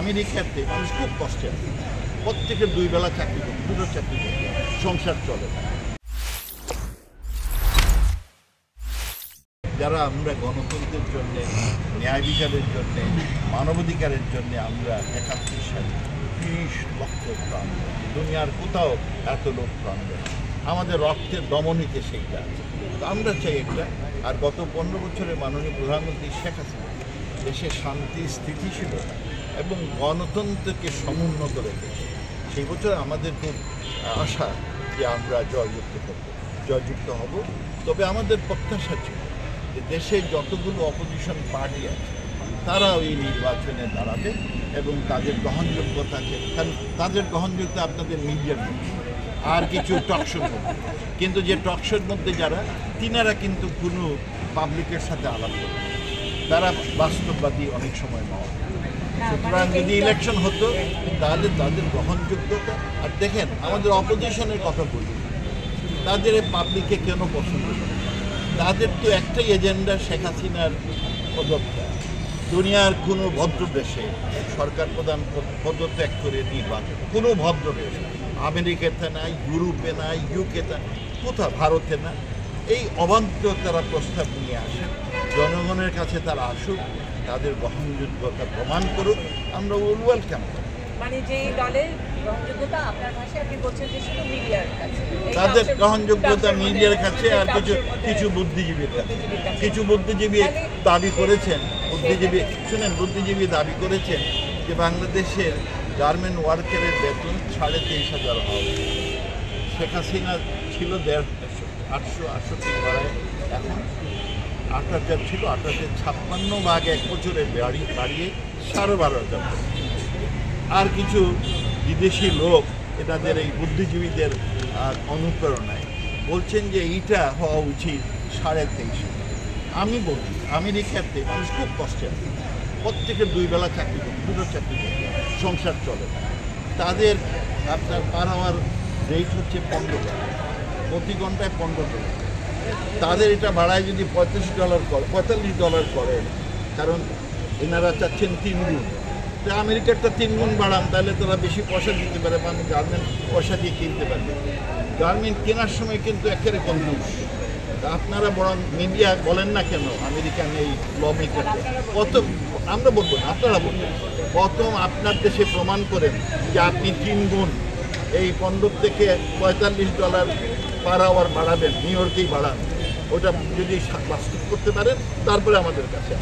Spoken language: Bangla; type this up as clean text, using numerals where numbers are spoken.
আমেরিকাতে মানুষ খুব কষ্টে আছে, প্রত্যেকের 2 বেলা চাকরি করতে, 2টো চাকরি করতে সংসার চলে। যারা আমরা গণতন্ত্রের জন্য, ন্যায় বিচারের জন্য, মানবাধিকারের জন্য আমরা 71 সালে 30 লক্ষ প্রাণ, দুনিয়ার কোথাও এত লোক প্রাণ দেয়, আমাদের রক্তের দমনীতে সেইটা আছে। তো আমরা চাই একটা। আর গত 15 বছরে মাননীয় প্রধানমন্ত্রী শেখ হাসিনা দেশের শান্তি, স্থিতিশীলতা এবং গণতন্ত্রকে সমুন্নত রেখেছে। সেই বছর আমাদের খুব আশা যে আমরা জয়যুক্ত হব। তবে আমাদের প্রত্যাশা ছিল যে দেশের যতগুলো অপোজিশন পার্টি আছে তারাও এই নির্বাচনে দাঁড়াবে এবং তাদের গ্রহণযোগ্যতা আছে। কারণ তাদের গ্রহণযোগ্যতা আপনাদের মিডিয়ার মধ্যে আর কিছু টকশোর মধ্যে, কিন্তু যে টকশোর মধ্যে যারা তিনারা কিন্তু কোনো পাবলিকের সাথে আলাপ করে, তারা বাস্তববাদী অনেক সময় নয়। সুতরাং যদি ইলেকশন হতো তাহলে তাদের গ্রহণযোগ্যতা, আর দেখেন আমাদের অপোজিশনের কথা বলি, তাদের পাবলিকে কেন পছন্দ করে? তাদের তো একটাই এজেন্ডা, শেখ হাসিনার পদত্যাগ। দুনিয়ার কোনো ভদ্র দেশে সরকার প্রধান পদত্যাগ করে নির্বাচন, কোনো ভদ্র দেশ, আমেরিকাতে নাই, ইউরোপে নাই, ইউকেতে, কোথাও ভারতে না, এই অবান্তর তারা প্রস্তাব নিয়ে আসেন। জনগণের কাছে তারা আসুক, তাদের গ্রহণযোগ্যতা প্রমাণ করুক, আমরা ওয়েলকাম করি। মানে যে দলের গ্রহণযোগ্যতা আপনার ভাষায় আপনি বলছেন যে শুধু মিডিয়ার কাছে, তাদের গ্রহণযোগ্যতা মিডিয়ার কাছে আর কিছু বুদ্ধিজীবীর কাছে। কিছু বুদ্ধিজীবী দাবি করেছেন, বুদ্ধিজীবী দাবি করেছেন যে বাংলাদেশের গার্মেন্ট ওয়ার্কারের বেতন 23,500 হওয়া উচিত। শেখ হাসিনা ছিল 868 বাড়ায়, এখন 8,000 ছিল, 8,056 ভাগ 1 বছরে বাড়িয়ে 12,500। আর কিছু বিদেশি লোক এনাদের এই বুদ্ধিজীবীদের অনুপ্রেরণায় বলছেন যে এইটা হওয়া উচিত 23,500। আমি বলছি আমেরিকাতে মানুষ খুব কষ্টে আছে, প্রত্যেকের 2 বেলা চাকরি করতে, 2টো চাকরি করতে সংসার চলে। তাদের আপনার পার আওয়ার রেট হচ্ছে $15, প্রতি ঘন্টায় $15। তাদের এটা বাড়ায় যদি $45 করেন, কারণ এনারা চাচ্ছেন 3 গুণ, তো আমেরিকারটা 3 গুণ বাড়ান, তাহলে তারা বেশি পয়সা দিতে পারে, মানে গার্মেন্ট পয়সা দিয়ে কিনতে পারবে। গার্মেন্ট কেনার সময় কিন্তু একেবারে কনফিউজ। আপনারা বরং মিডিয়া বলেন না কেন আমেরিকান এই ল মেকারকে, প্রথম আমরা বলবো না, আপনারা বলবেন, প্রথম আপনার দেশে প্রমাণ করেন যে আপনি 3 গুণ এই $15 থেকে $45 পার আওয়ার বাড়াবেন, নিউ ইয়র্কেই বাড়ান। ওটা যদি বাস্তব করতে পারেন তারপরে আমাদের কাছে